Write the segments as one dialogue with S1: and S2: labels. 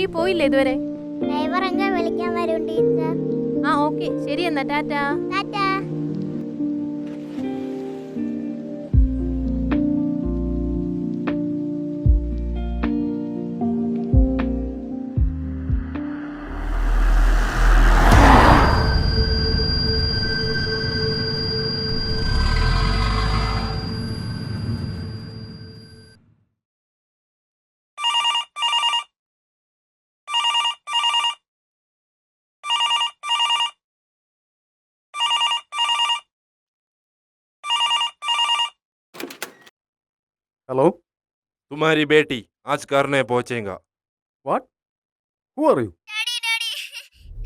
S1: നീ പോയില്ലേ ഇതുവരെ?
S2: ഡ്രൈവർ അങ്കിൾ വിളിക്കാൻ വരും ടീച്ചർ.
S1: ആ ഓക്കെ, ശരി എന്നാ, ടാറ്റാ.
S2: ടാറ്റാ.
S3: हेलो,
S4: तुम्हारी बेटी आज करने पहुंचेगा।
S3: What? Who are you?
S2: Daddy daddy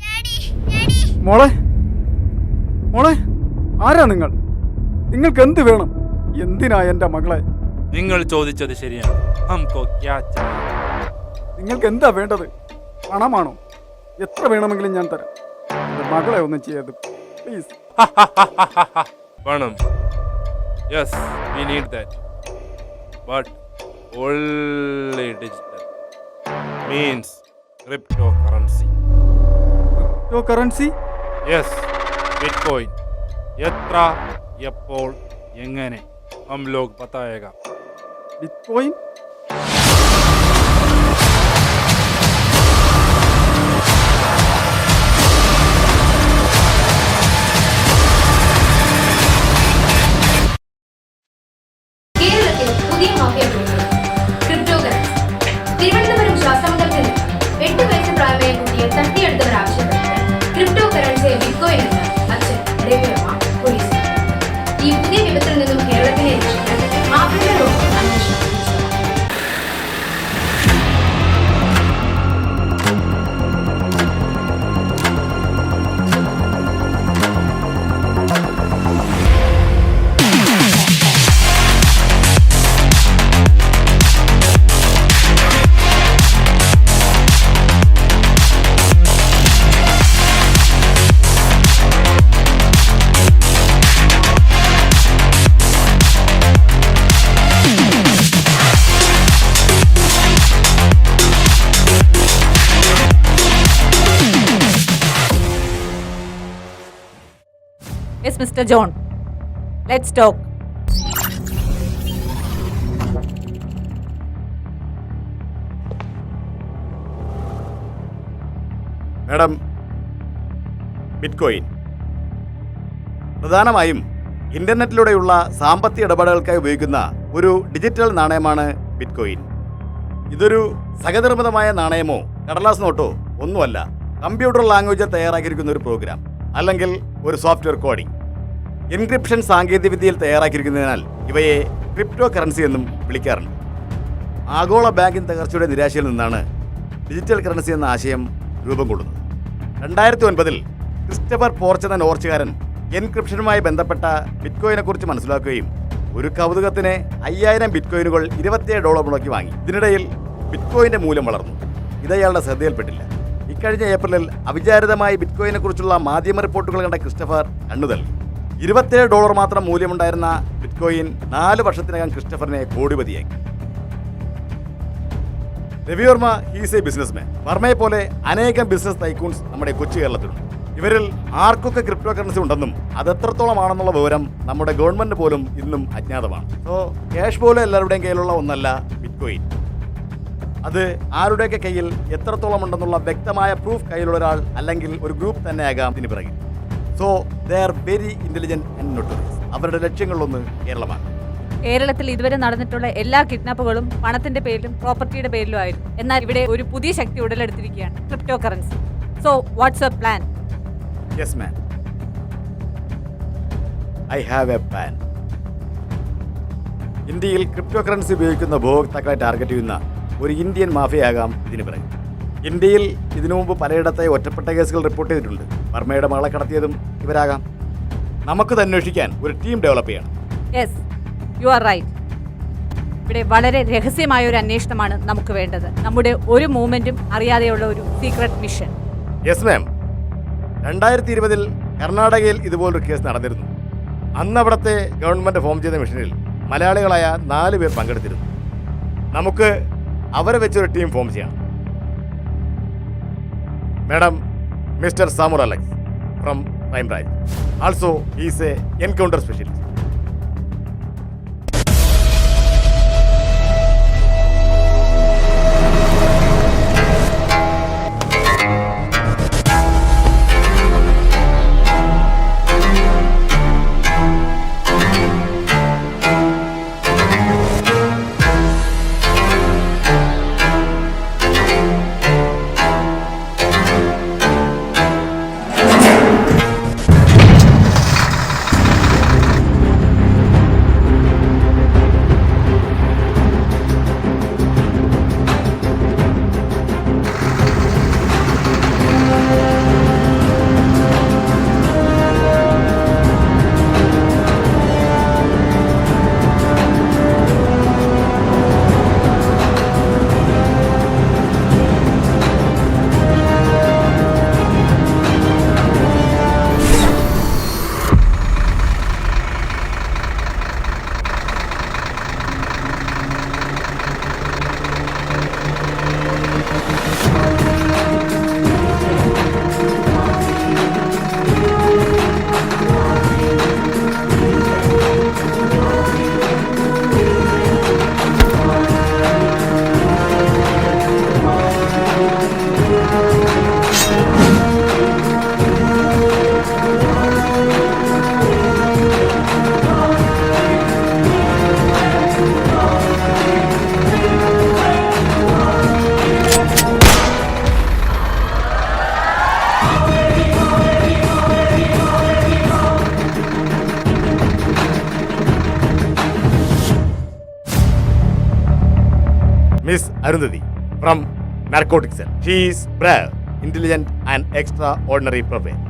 S2: daddy daddy.
S3: മോളെ, മോളെ, ആരാ നിങ്ങൾ? നിങ്ങൾക്ക് എന്ത് വേണം? എന്തിനാ എൻ്റെ മകളെ?
S4: നിങ്ങൾ ചോദിച്ചത് ശരിയാണ്. ഹംകോ ക്യാ चाहिए?
S3: നിങ്ങൾക്ക് എന്താ വേണ്ടത്? പണമാണോ? എത്ര വേണമെങ്കിലും ഞാൻ തരാം. എൻ്റെ മകളെ ഒന്നും ചെയ്യരുത് പ്ലീസ്.
S4: പണം. Yes, we need that. But only digital. Means cryptocurrency.
S3: Crypto currency?
S4: Yes, Bitcoin. എത്ര, എപ്പോൾ, എങ്ങനെ? हम लोग बताएगा.
S3: ബിറ്റ്കോയിൻ?
S5: കേരളത്തിൽ പുതിയ മാഫിയ ഗ്രൂപ്പുകൾ ക്രിപ്റ്റോ കറൻസി. തിരുവനന്തപുരം ശ്വാസമംഗലത്തിൽ 8 വയസ്സ് പ്രായമായ കുട്ടിയെ തട്ടിയെടുത്തവർ ആവശ്യപ്പെട്ടത് ക്രിപ്റ്റോ കറൻസിയെ ബിറ്റ്കോയിൻ എന്ന് അച്ഛൻ രവിയമ്മ പോലീസ്. ഈ പുതിയ വിപത്തിൽ നിന്നും കേരളത്തിനെ രക്ഷിക്കാൻ ആഭ്യന്തര വകുപ്പ് അന്വേഷണം ആരംഭിച്ചു.
S1: Yes, Mr. John. Let's talk.
S6: Madam, bitcoin പ്രധാനമായും ഇന്റർനെറ്റിലൂടെയുള്ള സാമ്പത്തിക ഇടപാടുകൾക്കായി ഉപയോഗിക്കുന്ന ഒരു ഡിജിറ്റൽ നാണയമാണ് ബിറ്റ്കോയിൻ. ഇതൊരു സഹനിർമ്മിതമായ നാണയമോ കടലാസ് നോട്ടോ ഒന്നുമല്ല. കമ്പ്യൂട്ടർ ലാംഗ്വേജിൽ തയ്യാറാക്കിയിരിക്കുന്ന ഒരു പ്രോഗ്രാം അല്ലെങ്കിൽ ഒരു സോഫ്റ്റ്വെയർ കോഡിംഗ്. എൻക്രിപ്ഷൻ സാങ്കേതികവിദ്യയിൽ തയ്യാറാക്കിയിരിക്കുന്നതിനാൽ ഇവയെ ക്രിപ്റ്റോ കറൻസി എന്നും വിളിക്കാറുണ്ട്. ആഗോള ബാങ്കിംഗ് തകർച്ചയുടെ നിരാശയിൽ നിന്നാണ് ഡിജിറ്റൽ കറൻസി എന്ന ആശയം രൂപം കൊള്ളുന്നത്. 2009 ക്രിസ്റ്റഫർ പോർച്ച് എന്ന നോർച്ചുകാരൻ എൻക്രിപ്ഷനുമായി ബന്ധപ്പെട്ട ബിറ്റ്കോയിനെക്കുറിച്ച് മനസ്സിലാക്കുകയും ഒരു കൗതുകത്തിന് 5000 ബിറ്റ്കോയിനുകൾ $27 മുടക്കി വാങ്ങി. ഇതിനിടയിൽ ബിറ്റ്കോയിൻ്റെ മൂല്യം വളർന്നു. ഇത് അയാളുടെ ശ്രദ്ധയിൽപ്പെട്ടില്ല. ഇക്കഴിഞ്ഞ ഏപ്രിലിൽ അവിചാരിതമായി ബിറ്റ്കോയിനെക്കുറിച്ചുള്ള മാധ്യമ റിപ്പോർട്ടുകൾ കണ്ട ക്രിസ്റ്റഫർ കണ്ണുതള്ളി. $27 മാത്രം മൂല്യമുണ്ടായിരുന്ന ബിറ്റ്കോയിൻ 4 വർഷത്തിനകം ക്രിസ്റ്റഫറിനെ കോടിപതിയാക്കി. Ravi Varma he's a businessman. വർമ്മയെ പോലെ അനേകം ബിസിനസ് ടൈക്കൂൺസ് നമ്മുടെ കൊച്ചു കേരളത്തിലുണ്ട്. ഇവരിൽ ആർക്കൊക്കെ ക്രിപ്റ്റോ കറൻസി ഉണ്ടെന്നും അത് എത്രത്തോളമാണെന്നുള്ള വിവരം നമ്മുടെ ഗവൺമെന്റ് പോലും ഇന്നും അജ്ഞാതമാണ്. സോ ക്യാഷ് പോലും എല്ലാവരുടെയും കയ്യിലുള്ള ഒന്നല്ല ബിറ്റ്കോയിൻ. അത് ആരുടെയൊക്കെ കയ്യിൽ എത്രത്തോളം ഉണ്ടെന്നുള്ള വ്യക്തമായ പ്രൂഫ് കയ്യിലുള്ള ഒരാൾ അല്ലെങ്കിൽ ഒരു ഗ്രൂപ്പ് തന്നെയാകാം ഇതിന് പിറകിൽ. So they are very intelligent and notorious. അവരുടെ ലക്ഷ്യങ്ങളിലൊന്ന് കേരളമാണ്.
S1: കേരളത്തിൽ ഇതുവരെ നടന്നിട്ടുള്ള എല്ലാ കിഡ്നാപ്പുകളും പണത്തിന്റെ പേരിലും പ്രോപ്പർട്ടിയുടെ പേരിലും ആയിരുന്നു. എന്നാൽ ഇവിടെ ഒരു പുതിയ ശക്തി ഉടലെടുത്തിരിക്കുകയാണ്, crypto currency. So what's your plan?
S6: Yes man, I have a plan. ഇന്ത്യയിൽ ക്രിപ്റ്റോ കറൻസി ഉപയോഗിക്കുന്ന ഉപഭോക്താക്കളെ ടാർഗറ്റ് ചെയ്യുന്ന ഒരു ഇന്ത്യൻ മാഫിയയാകാം ഇതിന് പിറകിൽ. ഇന്ത്യയിൽ ഇതിനു മുമ്പ് പലയിടത്തെ ഒറ്റപ്പെട്ട കേസുകൾ റിപ്പോർട്ട് ചെയ്തിട്ടുണ്ട്. വർമ്മയുടെ മകളെ കടത്തിയതും ഇവരാകാം. നമുക്കത് അന്വേഷിക്കാൻ ഒരു ടീം ഡെവലപ്പ് ചെയ്യണം.
S1: Yes, you are right. ഇവിടെ വളരെ രഹസ്യമായ ഒരു അന്വേഷണമാണ് നമുക്ക് വേണ്ടത്. നമ്മുടെ ഒരു മൂവ്മെന്റും അറിയാതെയുള്ള ഒരു സീക്രട്ട് മിഷൻ.
S6: Yes ma'am. 2020 കർണാടകയിൽ ഇതുപോലൊരു കേസ് നടന്നിരുന്നു. അന്ന് അവിടുത്തെ ഗവൺമെൻറ് ഫോം ചെയ്ത മിഷനിൽ മലയാളികളായ 4 പേർ പങ്കെടുത്തിരുന്നു. നമുക്ക് അവരെ വെച്ചൊരു ടീം ഫോം ചെയ്യണം. Madam, Mr. Samur Alex from Crime Branch. Also, he is a encounter specialist. Miss Arundhati from Narcotics Cell. She is brave, intelligent and extraordinary profile.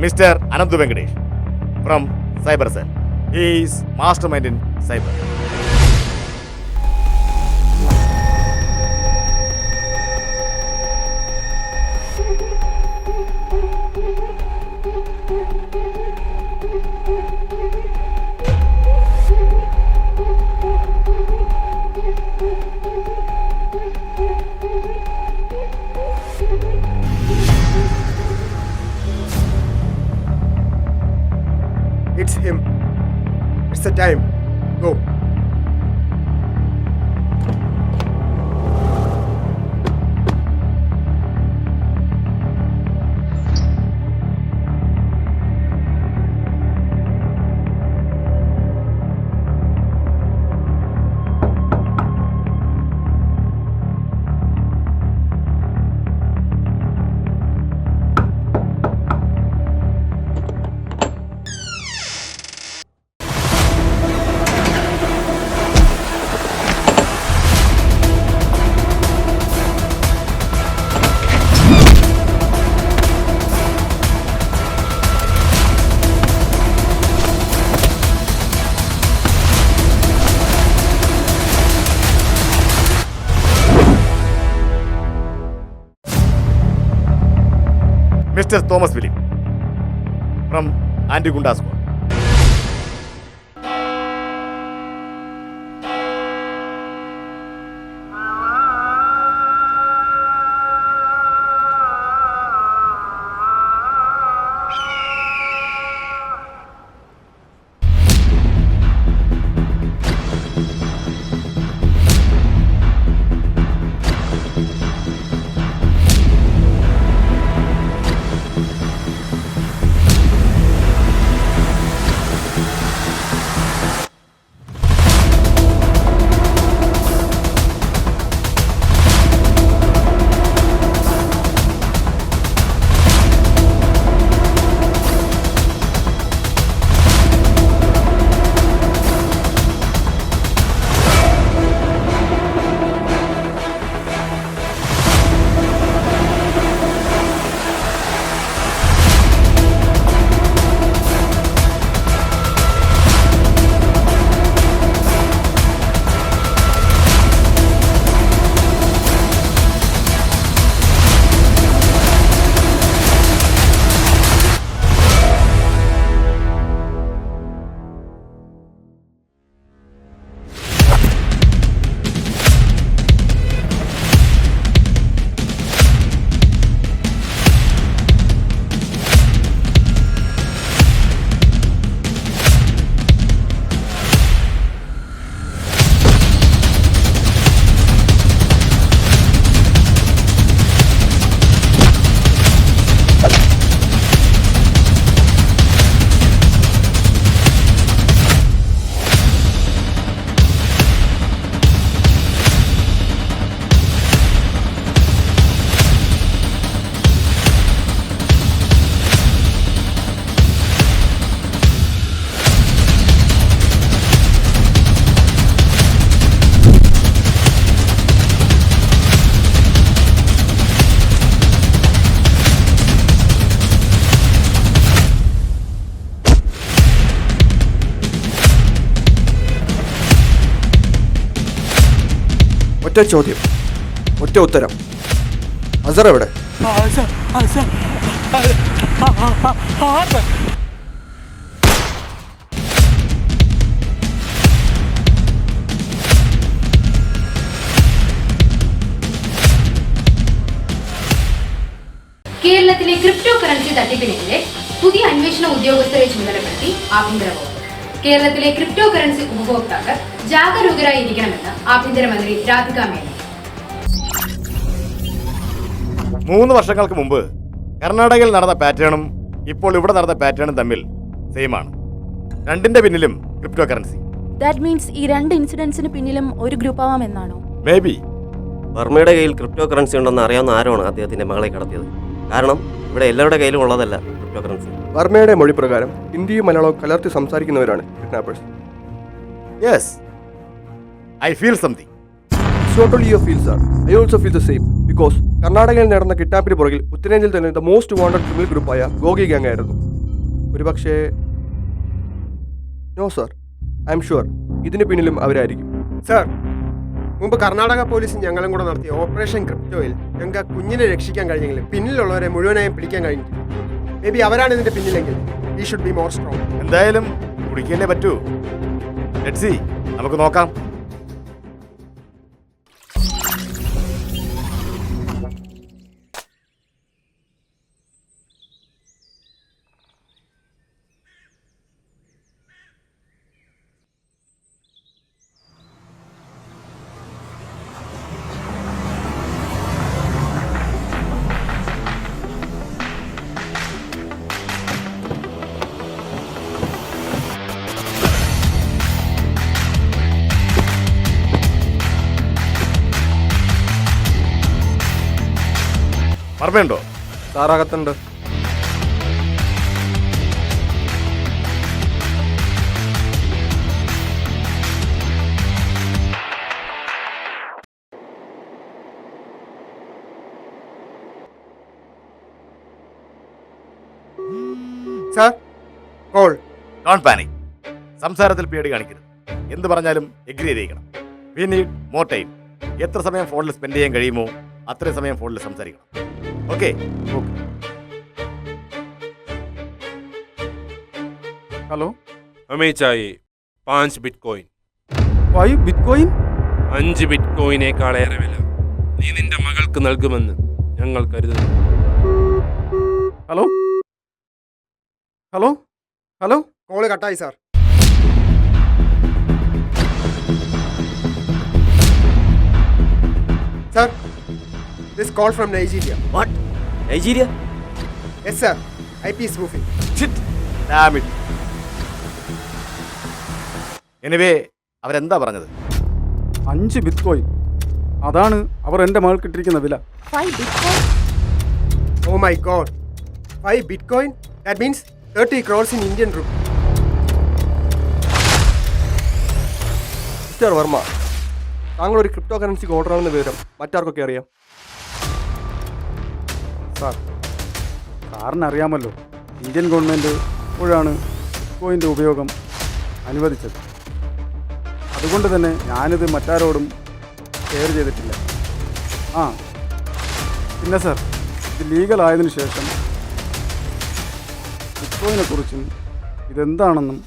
S6: Mr. Anandu Venkatesh from Cyber Cell. He is mastermind in cyber.
S7: It's him. It's the time. Go. Mr. Thomas Philip
S6: from anti goonda squad.
S7: ഒറ്റ ചോദ്യം, ഒറ്റ ഉത്തരം. അസർ എവിടെ?
S5: കേരളത്തിലെ crypto currency തട്ടിപ്പിനെതിരെ പുതിയ അന്വേഷണ ഉദ്യോഗസ്ഥരെ ചുമതലപ്പെടുത്തി ആഭ്യന്തര വകുപ്പ്. കേരളത്തിലെ ക്രിപ്റ്റോ കറൻസി ഉപഭോക്താക്കൾ ജാഗരൂകരായിരിക്കണമെന്ന് ആഭ്യന്തരമന്ത്രി രാധിക മേനോൻ.
S6: 3 വർഷങ്ങൾക്ക് മുമ്പ് കർണാടകയിൽ നടന്ന പാറ്റേണും ഇപ്പോൾ ഇവിടെ നടന്ന പാറ്റേണും തമ്മിൽ സെയിം ആണ്. രണ്ടിന്റെ പിന്നിലും ക്രിപ്റ്റോ കറൻസി.
S8: ദാറ്റ് മീൻസ് ഈ രണ്ട് ഇൻസിഡൻസിന് പിന്നിലും ഒരു ഗ്രൂപ്പ് ആവാം എന്നാണോ?
S6: May be.
S9: വർമ്മയുടെ കയ്യിൽ ക്രിപ്റ്റോ കറൻസി ഉണ്ടെന്ന് അറിയാവുന്ന ആരാണ് അദ്ദേഹത്തിന്റെ മകളെ കടത്തിയത്? കാരണം ഇവിടെ എല്ലാവരുടെ കയ്യിലും ഉള്ളതല്ല ക്രിപ്റ്റോ കറൻസി.
S7: വർമ്മയുടെ മൊഴി പ്രകാരം ഹിന്ദിയും മലയാളവും കലർത്തി സംസാരിക്കുന്നവരാണ് kidnappers.
S6: Yes, I feel something.
S7: It's not only your feels, sir. I also feel the same. Because കർണാടകയിൽ നടന്ന കിഡ്നാപ്പിന് പുറകിൽ ഉത്തരേന്ത്യയിൽ തന്നെ ദ മോസ്റ്റ് വാണ്ടഡ് ക്രിമിനൽ ഗ്രൂപ്പായ ഗോഗി ഗാങ് ആയിരുന്നു. ഒരു പക്ഷേ no sir, I am sure ഇതിന് പിന്നിലും അവരായിരിക്കും.
S10: സർ, മുമ്പ് കർണാടക പോലീസും ഞങ്ങളും കൂടെ നടത്തിയ ഓപ്പറേഷൻ ക്രിപ്റ്റോയിൽ ഞങ്ങൾക്ക് ആ കുഞ്ഞിനെ രക്ഷിക്കാൻ കഴിഞ്ഞെങ്കിലും പിന്നിലുള്ളവരെ മുഴുവനായും പിടിക്കാൻ കഴിഞ്ഞിട്ടില്ല. മേ ബി അവരാണ് ഇതിന്റെ പിന്നിലെങ്കിൽ we should be more strong.
S6: എന്തായാലും കുടിക്കല്ലേ പറ്റൂ. ലെറ്റ്സ് സീ, നമുക്ക് നോക്കാം. വർമ്മയുണ്ടോ?
S7: സാറാകത്തുണ്ട്.
S10: Sir, call.
S6: Don't panic. സംസാരത്തിൽ പേടി കാണിക്കരുത്. എന്ത് പറഞ്ഞാലും എഗ്രി ചെയ്തേക്കണം. We need more time. എത്ര സമയം ഫോണിൽ സ്പെൻഡ് ചെയ്യാൻ കഴിയുമോ അത്രയും സമയം ഫോണിൽ സംസാരിക്കണം. ഓക്കെ?
S3: ഹലോ,
S4: हमें चाहिए 5 बिटकॉइन
S3: 5 ബിറ്റ്കോയിൻ?
S4: 5 ബിറ്റ്കോയിനേക്കാളേറെ വില നീ നിന്റെ മകൾക്ക് നൽകുമെന്ന് ഞങ്ങൾ കരുതുന്നു.
S3: ഹലോ ഹലോ ഹലോ
S10: കോള് കട്ടായി sir. Sir, this call from Nigeria.
S9: What? Nigeria?
S10: Yes sir, IP spoofing.
S6: Anyway അവരെന്താ പറഞ്ഞത്?
S3: 5 ബിറ്റ്കോയിൻ, അതാണ് അവർ എൻ്റെ മകൾക്ക് ഇട്ടിരിക്കുന്ന വില.
S8: 5 bitcoin?
S10: Oh my god. 5 Bitcoin? That means 30 crores in Indian rupee.
S7: Mister Varma, താങ്കൾ ഒരു ക്രിപ്റ്റോ കറൻസിക്ക് ഓർഡറാണെന്ന വിവരം മറ്റാർക്കൊക്കെ അറിയാം?
S3: സാറിന് അറിയാമല്ലോ, ഇന്ത്യൻ ഗവൺമെൻറ് ഇപ്പോഴാണ് ബിറ്റ്കോയിൻ്റെ ഉപയോഗം അനുവദിച്ചത്. അതുകൊണ്ട് തന്നെ ഞാനിത് മറ്റാരോടും ഷെയർ ചെയ്തിട്ടില്ല. ആ പിന്നെ സാർ, ഇത് ലീഗൽ ആയതിനു ശേഷം ബിറ്റ്കോയിനെ കുറിച്ചും ഇതെന്താണെന്നും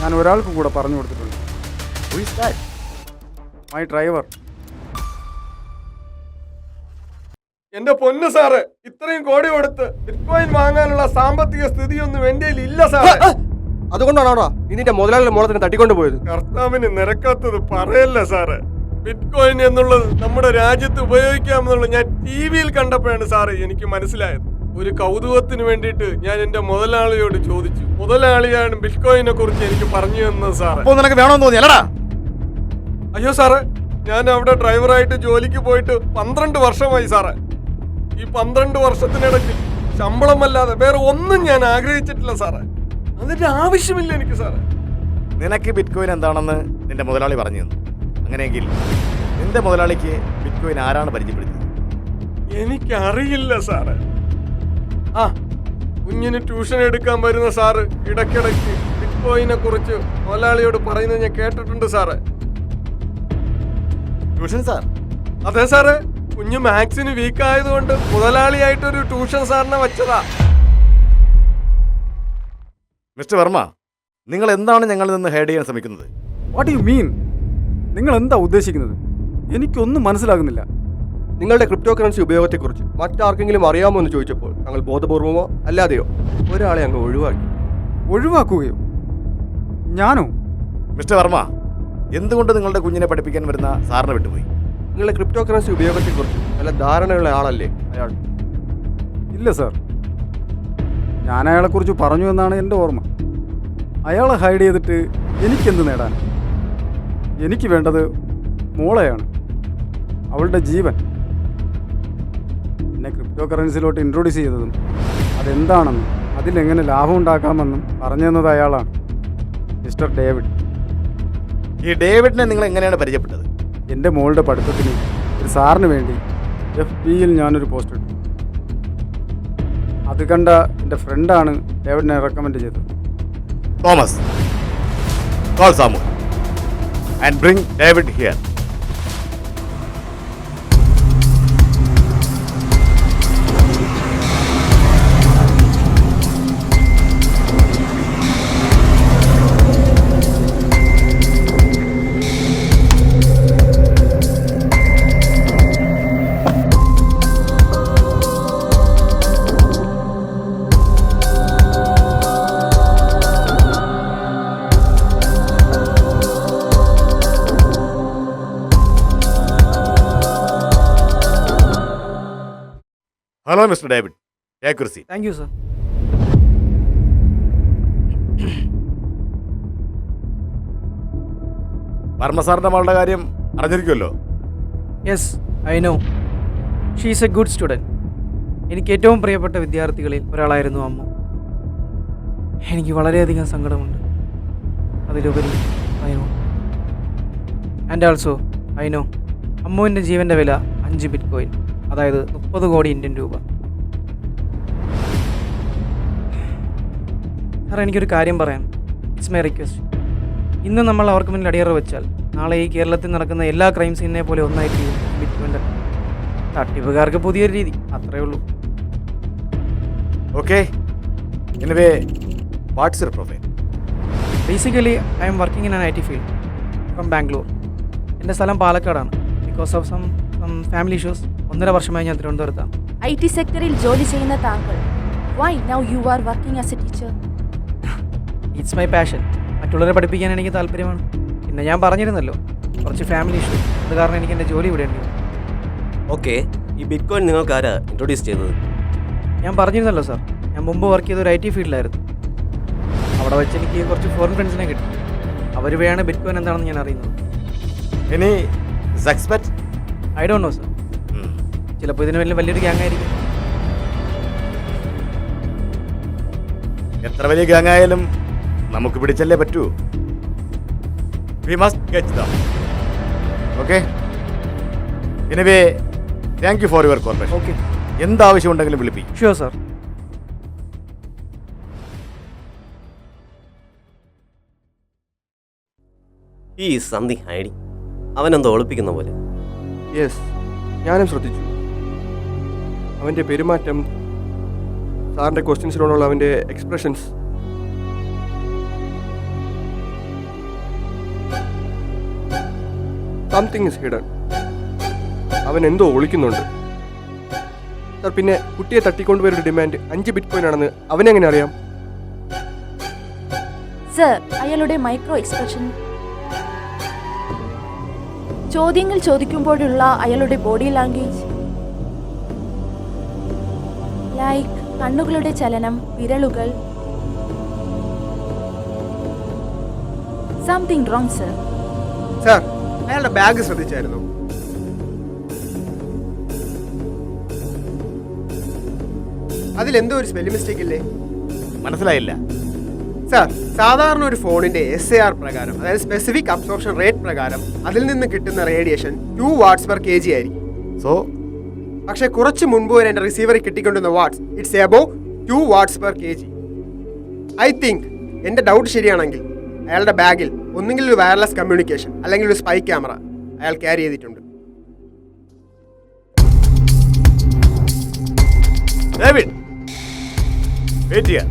S3: ഞാൻ ഒരാൾക്ക് കൂടെ പറഞ്ഞു കൊടുത്തിട്ടുണ്ട്.
S6: Who is that?
S3: My driver.
S7: എന്റെ പൊന്നു സാറ്, ഇത്രയും കോടി കൊടുത്ത് ബിറ്റ്കോയിൻ വാങ്ങാനുള്ള സാമ്പത്തിക സ്ഥിതിയൊന്നും എന്റെ ഇല്ല സാറേ. അതുകൊണ്ടാണോടാ നീ നിന്റെ മുതലാളിയുടെ മോളത്തിനെ തട്ടിക്കൊണ്ടു പോയത്? കർത്താവിന് നിരക്കാത്തത് പറയല്ല സാറ്. ബിറ്റ്കോയിൻ എന്നുള്ളത് നമ്മുടെ രാജ്യത്ത് ഉപയോഗിക്കാമെന്നുള്ളത് ഞാൻ TV-യിൽ കണ്ടപ്പോഴാണ് സാറ് എനിക്ക് മനസ്സിലായത്. ഒരു കൗതുകത്തിന് വേണ്ടിയിട്ട് ഞാൻ എന്റെ മുതലാളിയോട് ചോദിച്ചു. മുതലാളിയാണ് ബിറ്റ്കോയിനെ കുറിച്ച് എനിക്ക് പറഞ്ഞു തന്നത് സാറ്.
S6: അപ്പോൾ നിനക്ക് വേണമെന്ന് തോന്നിയല്ലടാ?
S7: അയ്യോ സാറ്, ഞാൻ അവിടെ ഡ്രൈവറായിട്ട് ജോലിക്ക് പോയിട്ട് 12 വർഷമായി സാറേ. ഈ 12 വർഷത്തിനിടയ്ക്ക് ശമ്പളമല്ലാതെ വേറെ ഒന്നും ഞാൻ ആഗ്രഹിച്ചിട്ടില്ല സാറേ. അതിന്റെ ആവശ്യമില്ല എനിക്ക് സാറേ.
S6: നിനക്ക് ബിറ്റ്കോയിൻ എന്താണെന്ന് നിന്റെ മുതലാളി പറഞ്ഞു തന്നു. അങ്ങനെയെങ്കിൽ നിന്റെ മുതലാളിക്ക് ബിറ്റ്കോയിൻ ആരാണ് പരിചയപ്പെടുത്തിയത്?
S7: എനിക്കറിയില്ല സാറ്. ആ, കുഞ്ഞിന് ട്യൂഷൻ എടുക്കാൻ വരുന്ന സാറ് ഇടയ്ക്കിടയ്ക്ക് ബിറ്റ്കോയിനെ കുറിച്ച് മുതലാളിയോട് പറയുന്നത് ഞാൻ കേട്ടിട്ടുണ്ട് സാറ്.
S6: Tuition sir?
S7: അതെ സാറേ, കുഞ്ഞ് മാത്സിന് വീക്ക് ആയതുകൊണ്ട് മുതലാളിയായിട്ടൊരു ട്യൂഷൻ സാറിനെ വെച്ചതാ.
S6: മിസ്റ്റർ വർമ്മ, നിങ്ങൾ എന്താണ് ഞങ്ങളിൽ നിന്ന് ഹൈഡ് ചെയ്യാൻ ശ്രമിക്കുന്നത്?
S3: What you mean? നിങ്ങൾ എന്താ ഉദ്ദേശിക്കുന്നത്? എനിക്കൊന്നും മനസ്സിലാകുന്നില്ല.
S7: നിങ്ങളുടെ ക്രിപ്റ്റോ കറൻസി ഉപയോഗത്തെക്കുറിച്ച് മറ്റാർക്കെങ്കിലും അറിയാമോ എന്ന് ചോദിച്ചപ്പോൾ ഞങ്ങൾ ബോധപൂർവമോ അല്ലാതെയോ ഒരാളെ അങ്ങ് ഒഴിവാക്കി.
S3: ഒഴിവാക്കുകയോ? ഞാനോ?
S6: മിസ്റ്റർ വർമ്മ, എന്തുകൊണ്ട് നിങ്ങളുടെ കുഞ്ഞിനെ പഠിപ്പിക്കാൻ വരുന്ന സാറിനെ വിട്ടുപോയി?
S7: നിങ്ങളുടെ ക്രിപ്റ്റോ കറൻസി ഉപയോഗത്തെക്കുറിച്ച് നല്ല ധാരണയുള്ള ആളല്ലേ അയാൾ?
S3: ഇല്ല സാർ, ഞാൻ അയാളെക്കുറിച്ച് പറഞ്ഞു എന്നാണ് എൻ്റെ ഓർമ്മ. അയാളെ ഹൈഡ് ചെയ്തിട്ട് എനിക്കെന്ത് നേടാൻ? എനിക്ക് വേണ്ടത് മോളെയാണ്, അവളുടെ ജീവൻ. എന്നെ ക്രിപ്റ്റോ കറൻസിയിലോട്ട് ഇൻട്രൊഡ്യൂസ് ചെയ്തതും അതെന്താണെന്നും അതിലെങ്ങനെ ലാഭം ഉണ്ടാക്കാമെന്നും പറഞ്ഞു തന്നത് അയാളാണ്, മിസ്റ്റർ ഡേവിഡ്.
S6: ഈ ഡേവിഡിനെ നിങ്ങൾ എങ്ങനെയാണ് പരിചയപ്പെട്ടത്?
S3: എൻ്റെ മോളുടെ പഠിത്തത്തിന് ഒരു സാറിന് വേണ്ടി FB-യിൽ ഞാനൊരു പോസ്റ്റ് ഇട്ടു. അത് കണ്ട എൻ്റെ ഫ്രണ്ടാണ് ഡേവിഡിനെ റെക്കമെൻഡ് ചെയ്തത്.
S6: Thomas, call Samu and bring David here. Hello mister David, take your seat.
S3: Thank you sir.
S6: Varma സാറിന്റെ മകളുടെ കാര്യം അറിഞ്ഞിരിക്കുമല്ലോ?
S11: Yes, I know. She is a good student. എനിക്ക് ഏറ്റവും പ്രിയപ്പെട്ട വിദ്യാർത്ഥികളിൽ ഒരാളായിരുന്നു അമ്മ. എനിക്ക് വളരെയധികം സങ്കടമുണ്ട്. അതിലുപരി I know and also I know അമ്മുവിൻ്റെ ജീവൻ്റെ വില 5 ബിറ്റ്കോയിൻ, അതായത് 30 കോടി ഇന്ത്യൻ രൂപ. സാർ, എനിക്കൊരു കാര്യം പറയാം. It's my request. ഇന്ന് നമ്മൾ അവർക്ക് മുന്നിൽ അടിയറ വെച്ചാൽ നാളെ ഈ കേരളത്തിൽ നടക്കുന്ന എല്ലാ ക്രൈം സീനിനെ പോലെ ഒന്നായിട്ട് ബിറ്റ്കോയിൻ്റെ തട്ടിപ്പുകാർക്ക് പുതിയൊരു രീതി, അത്രേ ഉള്ളൂ.
S6: Okay, anyway what's your profile?
S11: Basically I am working in an IT field from Bangalore. എൻ്റെ സ്ഥലം പാലക്കാടാണ്. Because of some family issues 1.5 വർഷമായി ഞാൻ തിരുവനന്തപുരത്താണ്.
S8: IT സെക്ടറിൽ ജോലി ചെയ്യുന്ന താങ്കൾ why now you are working as a teacher?
S11: It's my passion. മറ്റുള്ളവരെ പഠിപ്പിക്കാൻ എനിക്ക് താല്പര്യമാണ്. പിന്നെ ഞാൻ പറഞ്ഞിരുന്നല്ലോ കുറച്ച് ഫാമിലി ഇഷ്യൂ, അത് കാരണം എനിക്ക് എൻ്റെ ജോലി വിടേണ്ടി വന്നു.
S9: ഓക്കെ, ഈ ബിറ്റ് കോയിൻ നിങ്ങൾക്ക് ആരാ ഇൻട്രൊഡ്യൂസ് ചെയ്തത്?
S11: ഞാൻ പറഞ്ഞിരുന്നല്ലോ സാർ, ഞാൻ മുമ്പ് വർക്ക് ചെയ്ത ഒരു IT ഫീൽഡിലായിരുന്നു. അവിടെ വെച്ച് എനിക്ക് കുറച്ച് ഫോറിൻ ഫ്രണ്ട്സിനെ കിട്ടി. അവർ വഴിയാണ് ബിറ്റ് കോയിൻ എന്താണെന്ന് ഞാൻ അറിയുന്നത്.
S6: ഇനി സക്സ്പെറ്റ്
S11: ഐ ഡോണ്ട് നോ സാർ. ചിലപ്പോൾ ഇതിന് വലിയൊരു ഗ്യാങ് ആയിരിക്കും.
S6: എത്ര വലിയ ഗ്യാങ് ആയാലും നമുക്ക് പിടിച്ചല്ലേ പറ്റൂ. We must catch them. Okay, anyway thank you for your corporation.
S11: Okay,
S6: എന്താവശ്യം ഉണ്ടെങ്കിലും വിളിപ്പിക്കും.
S11: Sure sir.
S9: ഈ സംതിങ് ഹൈഡിങ്. അവനെന്തോ ഒളിപ്പിക്കുന്ന പോലെ.
S7: യെസ്, ഞാനും ശ്രദ്ധിച്ചു. അവൻ്റെ പെരുമാറ്റം, സാറിൻ്റെ ക്വസ്റ്റ്യൻസിനോടുള്ള അവൻ്റെ എക്സ്പ്രഷൻസ്. Something is hidden. അവൻ എന്തോ ഒളിക്കുന്നുണ്ട്. സാർ, പിന്നെ കുട്ടിയെ തട്ടിക്കൊണ്ടുവരൊരു ഡിമാൻഡ് 5 ബിറ്റ് കോയിൻ ആണെന്ന് അവനെങ്ങനെ അറിയാം?
S8: സർ, അയാളുടെ മൈക്രോ എക്സ്പ്രഷൻ, ചോദ്യങ്ങൾ ചോദിക്കുമ്പോഴുള്ള അയാളുടെ ബോഡി ലാംഗ്വേജ്, ലൈക്ക് കണ്ണുകളുടെ ചലനം, വിരലുകൾ. Something wrong sir.
S10: സാർ, അയാളുടെ ബാഗ് ശ്രദ്ധിച്ചായിരുന്നു? അതിലെന്തോ ഒരു സ്പെല്ലിംഗ് മിസ്റ്റേക്ക് ഇല്ലേ?
S6: മനസ്സിലായില്ല
S10: സാർ, സാധാരണ ഒരു ഫോണിന്റെ SAR പ്രകാരം, അതായത് സ്പെസിഫിക് അബ്സോർപ്ഷൻ റേറ്റ് പ്രകാരം, അതിൽ നിന്ന് കിട്ടുന്ന റേഡിയേഷൻ 2 വാട്ട്സ് പെർ kg ആയിരിക്കും.
S6: സോ
S10: പക്ഷേ കുറച്ച് മുൻപ് വരെ എൻ്റെ റിസീവറിൽ കിട്ടിക്കൊണ്ടുവന്ന watts it's above 2 watts per kg. I think എൻ്റെ ഡൗട്ട് ശരിയാണെങ്കിൽ അയാളുടെ ബാഗിൽ ഒന്നുകിൽ ഒരു വയർലെസ് കമ്മ്യൂണിക്കേഷൻ അല്ലെങ്കിൽ ഒരു സ്പൈ ക്യാമറ അയാൾ ക്യാരി ചെയ്തിട്ടുണ്ട്.
S6: ഡേവിഡ്, വെയിറ്റ് ചെയ്യാം.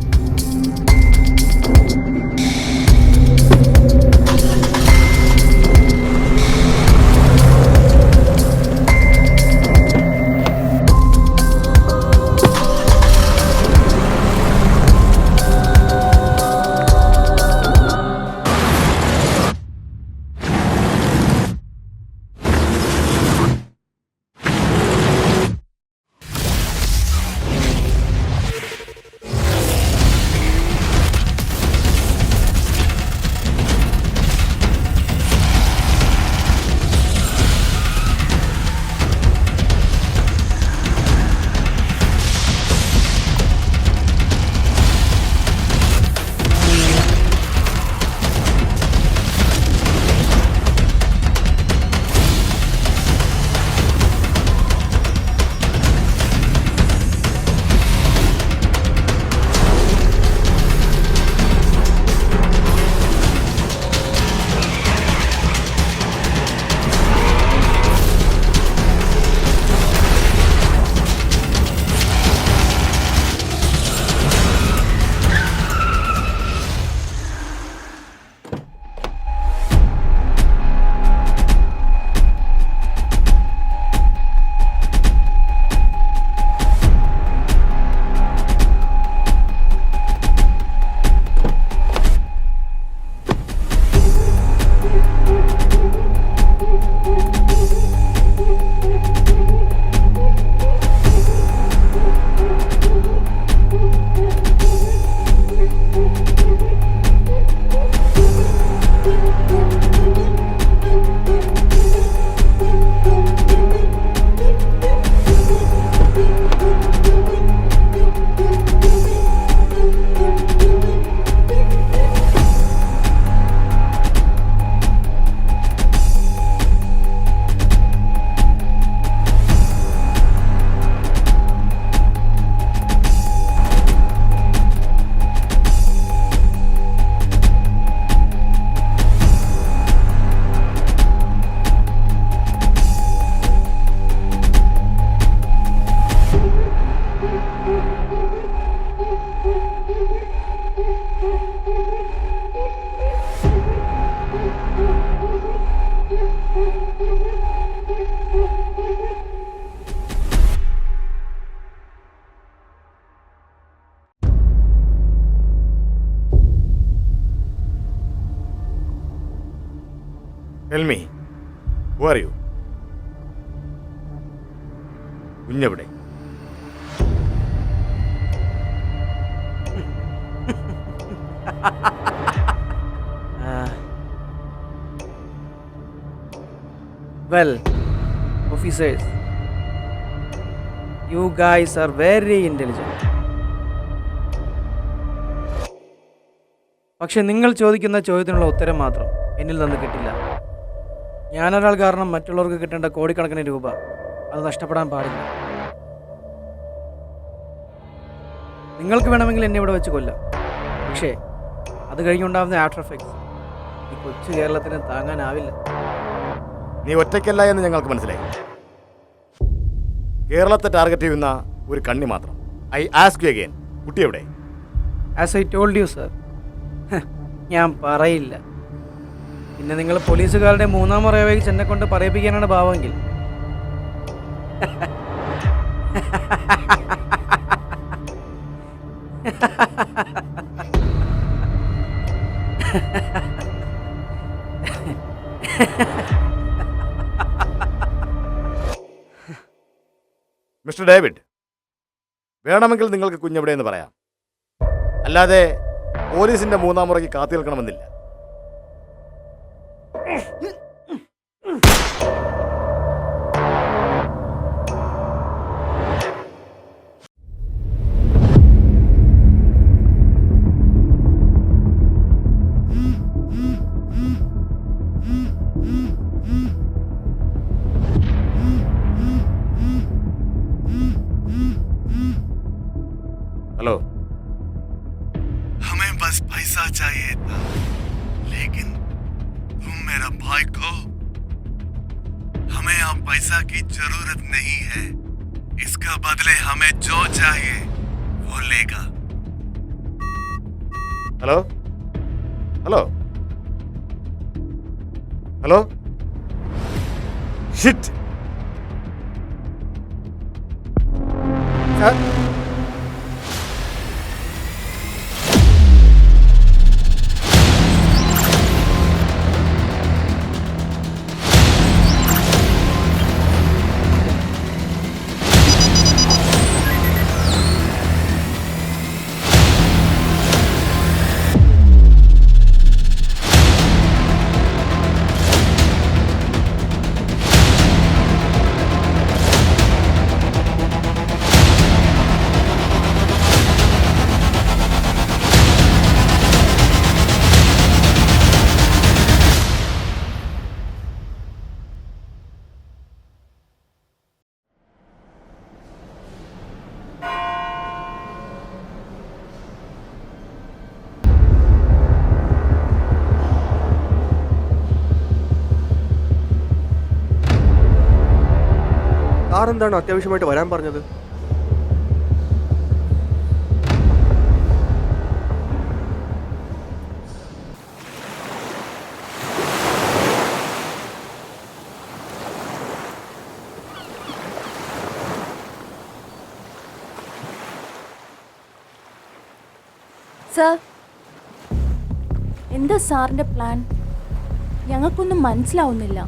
S6: Tell me, who are you? കുഞ്ഞെവിടെ?
S11: Well, officers, you guys are very intelligent. പക്ഷെ നിങ്ങൾ ചോദിക്കുന്ന ചോദ്യത്തിനുള്ള ഉത്തരം മാത്രം എന്നിൽ നിന്ന് കിട്ടില്ല. ഞാനൊരാൾ കാരണം മറ്റുള്ളവർക്ക് കിട്ടേണ്ട കോടിക്കണക്കിന് രൂപ അത് നഷ്ടപ്പെടാൻ പാടില്ല. നിങ്ങൾക്ക് വേണമെങ്കിൽ എന്നെ ഇവിടെ വെച്ച് കൊല്ലാം, പക്ഷേ അത് കഴിഞ്ഞുണ്ടാകുന്ന ആഫ്റ്റർ എഫക്ട്സ് ഈ കൊച്ചു കേരളത്തിന് താങ്ങാനാവില്ല.
S6: നീ ഒറ്റയ്ക്കല്ല എന്ന് ഞങ്ങൾക്ക് മനസ്സിലായി. കേരളത്തെ ടാർഗറ്റ് ചെയ്യുന്ന ഒരു കണ്ണി മാത്രം. ഐ ആസ്ക് യു അഗൈൻ, കുട്ടി എവിടെ?
S11: As I told you sir, ഞാൻ പറയില്ല. പിന്നെ നിങ്ങൾ പോലീസുകാരുടെ മൂന്നാം മുറയെ എന്നെ കൊണ്ട് പറയിപ്പിക്കാനാണ് ഭാവമെങ്കിൽ
S6: മിസ്റ്റർ ഡേവിഡ്, വേണമെങ്കിൽ നിങ്ങൾക്ക് കുഞ്ഞെവിടെയെന്ന് പറയാം, അല്ലാതെ പോലീസിന്റെ മൂന്നാം മുറയ്ക്ക് കാത്തു നിൽക്കണമെന്നില്ല. हेलो,
S12: हमें बस पैसा चाहिए था, लेकिन तुम मेरा भाई को। हमें अब पैसा की जरूरत नहीं है, इसका बदले हमें जो चाहिए वो लेगा।
S6: Hello hello hello, shit
S10: sir,
S7: സാറെന്താണ് അത്യാവശ്യമായിട്ട് വരാൻ പറഞ്ഞത്?
S8: സർ, എന്താ സാറിന്റെ പ്ലാൻ? ഞങ്ങൾക്കൊന്നും മനസ്സിലാവുന്നില്ല.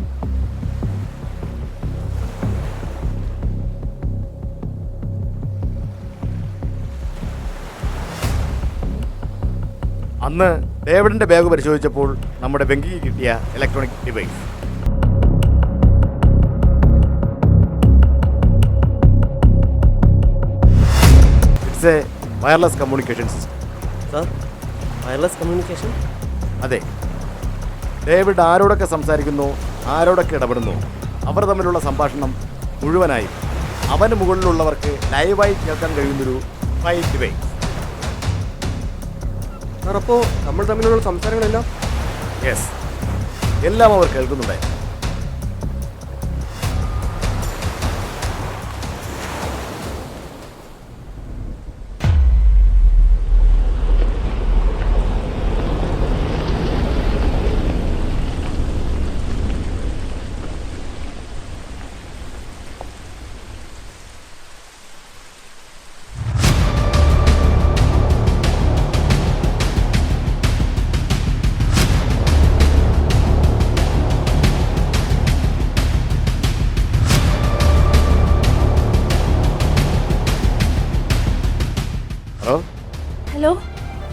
S6: അന്ന് ഡേവിഡിന്റെ ബാഗ് പരിശോധിച്ചപ്പോൾ നമ്മുടെ ബെങ്കിക്ക് കിട്ടിയ electronic device. It's A wireless communication system.
S9: Sir, wireless communication?
S6: അതെ, ഡേവിഡ് ആരോടൊക്കെ സംസാരിക്കുന്നു, ആരോടൊക്കെ ഇടപെടുന്നു, അവർ തമ്മിലുള്ള സംഭാഷണം മുഴുവനായും അവന് മുകളിലുള്ളവർക്ക് ലൈവായി കേൾക്കാൻ കഴിയുന്നൊരു ഫൈൽ ഡിവൈസ്.
S7: സാർ, അപ്പോൾ നമ്മൾ തമ്മിലുള്ള സംസാരങ്ങളെല്ലാം?
S6: യെസ്, എല്ലാം അവർ കേൾക്കുന്നുണ്ടായിരുന്നു.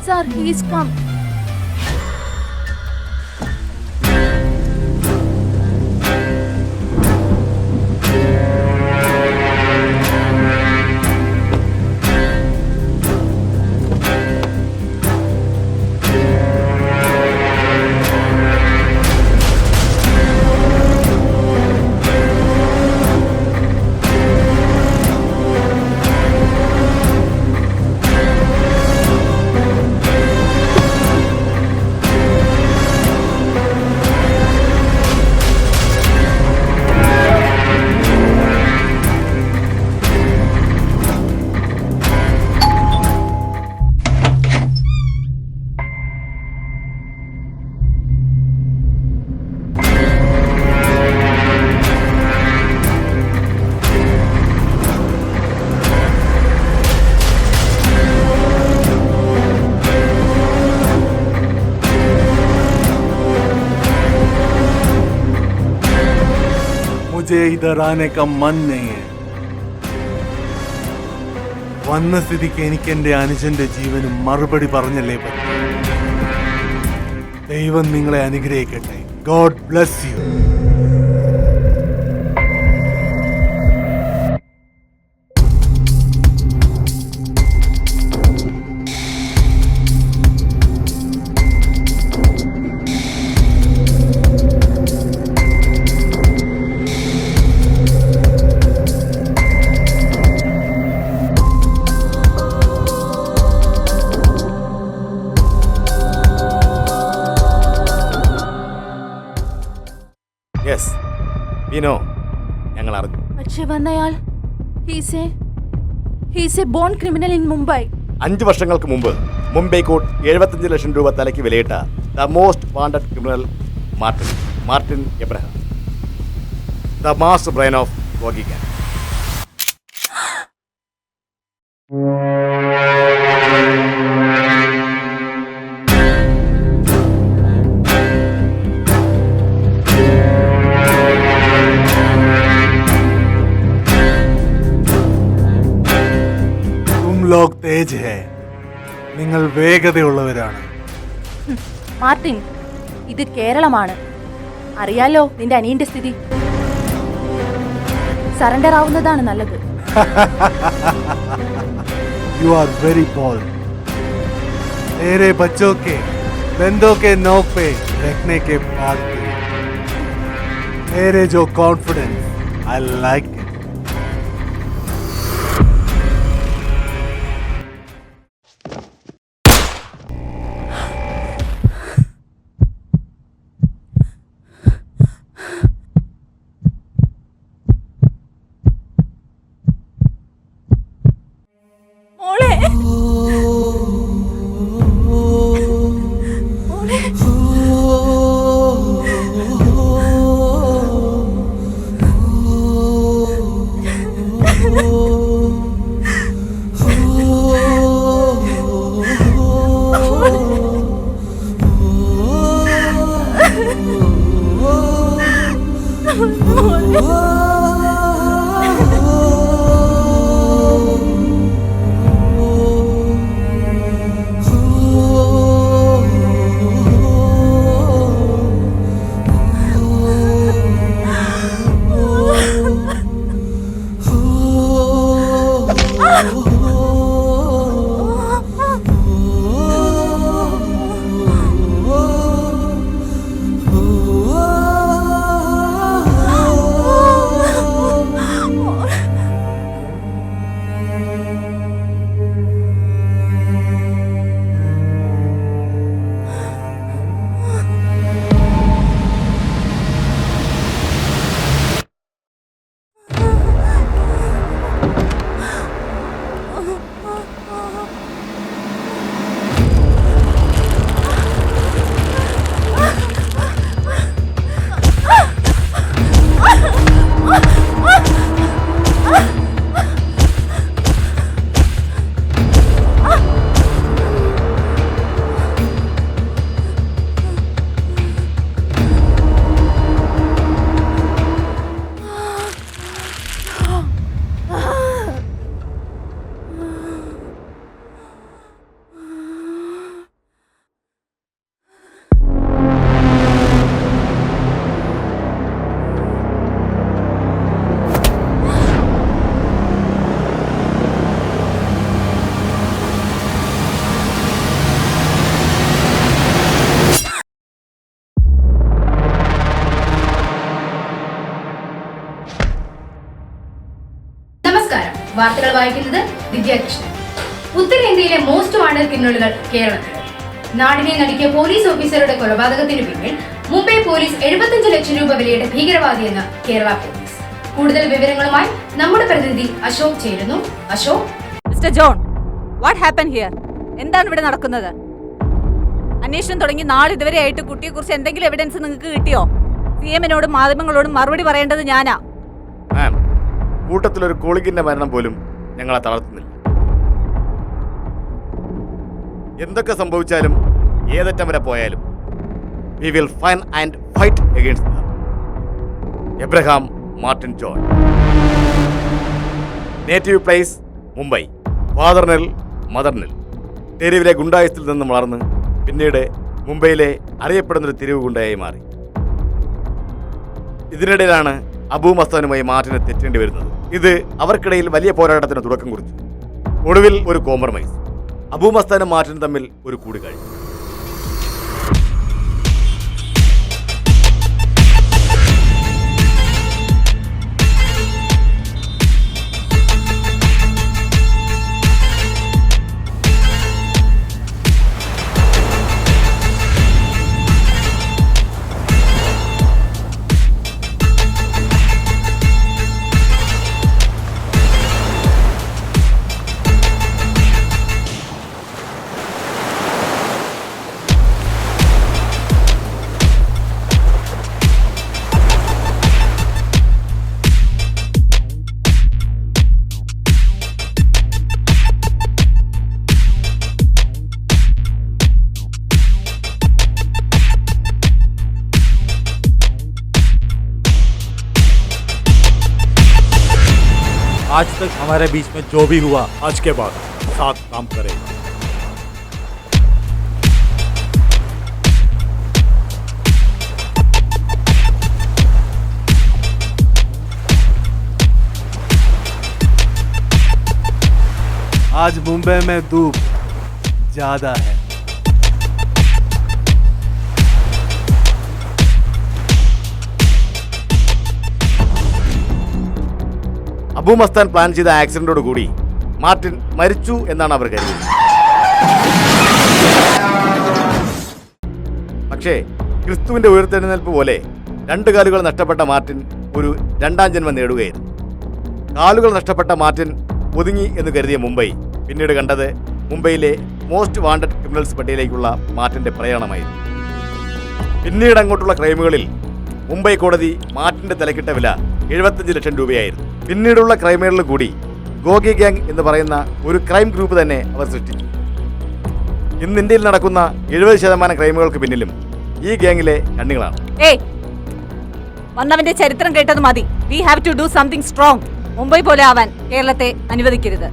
S8: Sir, he's come.
S12: मुझे इधर आने का मन नहीं है വന്ന സ്ഥിതിക്ക് എനിക്ക് എൻ്റെ അനുജന്റെ ജീവന് മറുപടി പറഞ്ഞല്ലേ പറ്റൂ ദൈവം നിങ്ങളെ അനുഗ്രഹിക്കട്ടെ ഗോഡ് ബ്ലെസ് യു
S6: യെസ് വിനോ, ഞങ്ങൾ അറിഞ്ഞു.
S8: പക്ഷെ വന്നയാൾ he's a born criminal in Mumbai.
S6: 5 വർഷങ്ങൾക്ക് മുമ്പ് മുംബൈ കോർട്ട് 75 ലക്ഷം രൂപ തലയ്ക്ക് വിലയിട്ട the most wanted criminal Martin Abraham, the master brain of Gogi gang.
S12: ലോക് തേജ് ഹേ, നിങ്ങൾ വേഗതയുള്ളവരാണ്.
S8: മാർട്ടിൻ, ഇത് കേരളമാണ്. അറിയാലോ നിന്റെ അനിയന്റെ സ്ഥിതി. സറണ്ടർ ആവുന്നതാണ് നല്ലത്.
S12: You are very bold. तेरे बच्चों के बंदों के नोक पे रखने के बाद भी तेरे जो कॉन्फिडेंस, आई लाइक इट.
S5: വാർത്തകൾ വായിക്കുന്നത് വിദ്യാകൃഷ്ണൻ. ഉത്തരേന്ത്യയിലെ മോസ്റ്റ് വാണ്ടഡ് ക്രിമിനലുകൾ കേരളത്തിൽ. നാടിനെ നടുക്കിയ പോലീസ് ഓഫീസറുടെ കൊലപാതകത്തിന് പിന്നിൽ മുംബൈ പോലീസ് 75 ലക്ഷം രൂപ വിലയുടെ ഭീകരവാദിയെന്ന് കേരള പോലീസ്. കൂടുതൽ വിവരങ്ങളുമായി നമ്മുടെ പ്രതിനിധി അശോക് ചേരുന്നു. Ashok.
S1: Mister John, what happen here? എന്താണ് ഇവിടെ നടക്കുന്നത്? അന്വേഷണം തുടങ്ങി നാളിതുവരെ ആയിട്ട് കുട്ടിയെക്കുറിച്ച് എന്തെങ്കിലും എവിഡൻസ് നിങ്ങൾക്ക് കിട്ടിയോ? CM-നോടും മാധ്യമങ്ങളോടും മറുപടി പറയേണ്ടത് ഞാനാ.
S6: മാം, കൂട്ടത്തിലൊരു കോളിക്കിന്റെ മരണം പോലും ഞങ്ങളെ തളർത്തുന്നില്ല. എന്തൊക്കെ സംഭവിച്ചാലും ഏതറ്റം വരെ പോയാലും we will find and fight against them. Abraham Martin John. Native place Mumbai. Father നെൽ, മദർ നെൽ. തെരുവിലെ ഗുണ്ടായത്തിൽ നിന്നും വളർന്ന് പിന്നീട് മുംബൈയിലെ അറിയപ്പെടുന്നൊരു തെരുവ് ഗുണ്ടയായി മാറി. ഇതിനിടയിലാണ് അബൂ മസ്താനുമായി മാർട്ടിനെ തെറ്റേണ്ടി വരുന്നത്. ഇത് അവർക്കിടയിൽ വലിയ പോരാട്ടത്തിന് തുടക്കം കുറിച്ചു. ഒടുവിൽ ഒരു കോംപ്രമൈസ്. അബൂ മസ്താനും മാർട്ടിനും തമ്മിൽ ഒരു കൂടിക്കാഴ്ച.
S12: आज तक हमारे बीच में जो भी हुआ, आज के बाद साथ काम करेगा. आज मुंबई में धूप ज्यादा है.
S6: അബൂ മസ്താൻ പ്ലാൻ ചെയ്ത ആക്സിഡന്റോട് കൂടി മാർട്ടിൻ മരിച്ചു എന്നാണ് അവർ കരുതുന്നത്. പക്ഷേ ക്രിസ്തുവിന്റെ ഉയർത്തെഴുന്നേൽപ്പ് പോലെ 2 കാലുകൾ നഷ്ടപ്പെട്ട മാർട്ടിൻ ഒരു 2ാം ജന്മം നേടുകയായിരുന്നു. കാലുകൾ നഷ്ടപ്പെട്ട മാർട്ടിൻ ഒതുങ്ങി എന്ന് കരുതിയ മുംബൈ പിന്നീട് കണ്ടത് മുംബൈയിലെ മോസ്റ്റ് വാണ്ടഡ് ക്രിമിനൽസ് പട്ടികയിലേക്കുള്ള മാർട്ടിന്റെ പ്രയാണമായിരുന്നു. പിന്നീട് അങ്ങോട്ടുള്ള ക്രൈമുകളിൽ മുംബൈ കോടതി മാർട്ടിന്റെ തലക്കിട്ട വില 75 ലക്ഷം രൂപയായിരുന്നു. പിന്നീടുള്ള ക്രൈമുകളിൽ കൂടി ഗോഗി ഗ്യാങ് എന്ന് പറയുന്ന ഒരു ക്രൈം ഗ്രൂപ്പ് തന്നെ അവർ സൃഷ്ടിച്ചു. ഇന്ന് ഇന്ത്യയിൽ നടക്കുന്ന 70% ക്രൈമുകൾക്ക് പിന്നിലും ഈ ഗ്യാങ്ങിലെ കണ്ണികളാണ്.
S1: വന്നവന്റെ ചരിത്രം കേട്ടത് മതി. We have to do something strong. Mumbai പോലെ ആവാൻ കേരളത്തെ അനുവദിക്കരുത്.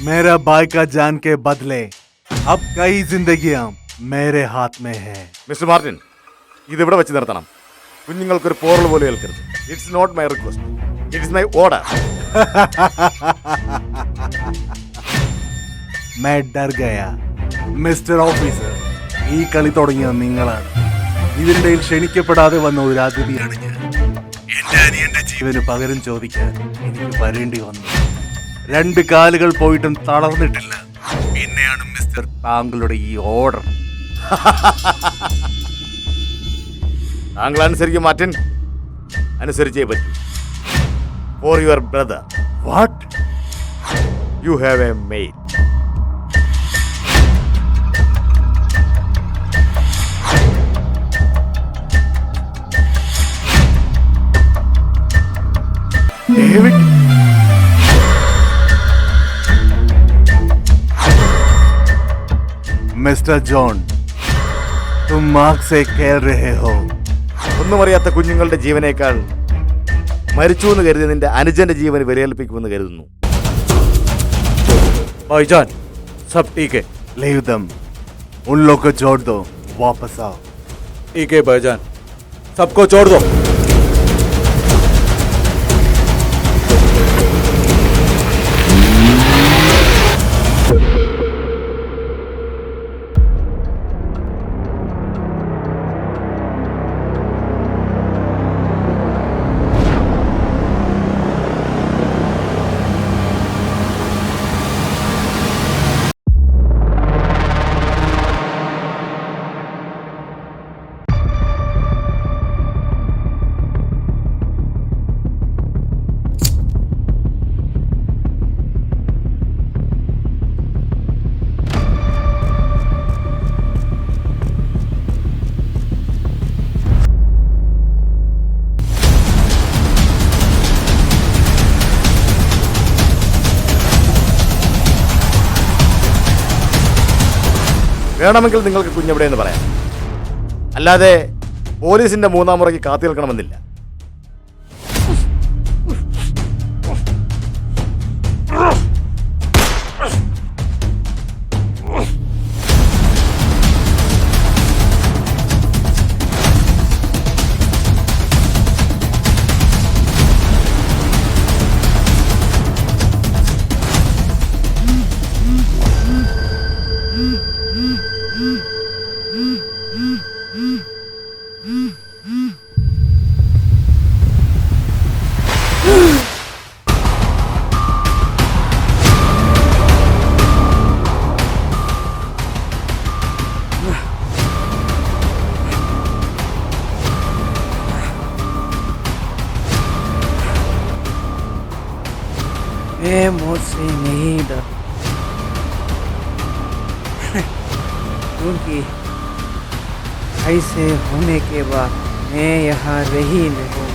S12: मेरा भाई का जान के बदले अब कई जिंदगियां मेरे हाथ में है.
S6: മിസ്റ്റർ മാർട്ടിൻ, ഇതിവിടെ വെച്ച് നിർത്തണം. കുഞ്ഞുങ്ങൾക്കൊരു പോറൽ പോലെ കേൾക്കരുത്. It's not my request, it's my order.
S12: मैं डर गया. മിസ്റ്റർ ഓഫീസർ, ഈ കളി തുടങ്ങിയത് നിങ്ങളാണ്. ഇതിനിടയിൽ ക്ഷണിക്കപ്പെടാതെ വന്ന ഒരു അതിഥിയാണ് ഞാൻ. എന്റെ അനിയന്റെ ജീവന് പകരം ചോദിക്കാൻ എനിക്ക് വരേണ്ടി വന്നു. 2 കാലുകൾ പോയിട്ടും തളർന്നിട്ടില്ല. പിന്നെയാണ് മിസ്റ്റർ താങ്കളുടെ ഈ ഓർഡർ.
S6: താങ്കൾ അനുസരിക്കും മാർട്ടിൻ, അനുസരിച്ചേ പറ്റൂ. For your brother
S12: what?
S6: You have a mail.
S12: David, mister John, तुम आग से खेल रहे हो.
S6: ഒന്നും അറിയാത്ത കുഞ്ഞുങ്ങളുടെ ജീവനേക്കാൾ മരിച്ചു എന്ന് കരുതി നിന്റെ അനുജന്റെ ജീവന് വിലയേൽപ്പിക്കുമെന്ന് കരുതുന്നു.
S12: भाईजान, सब ठीक है. लीव दम. उन लोग को छोड़ दो, वापस आओ. ठीक है भाईजान, सबको छोड़ दो.
S6: വേണമെങ്കിൽ നിങ്ങൾക്ക് കുഞ്ഞെവിടെ എന്ന് പറയാം. അല്ലാതെ പോലീസിന്റെ 3-ാം മുറയ്ക്ക് കാത്തു നിൽക്കണമെന്നില്ല.
S11: मैं मुझसे नहीं डर क्योंकि ऐसे होने के बाद मैं यहाँ रही नहीं.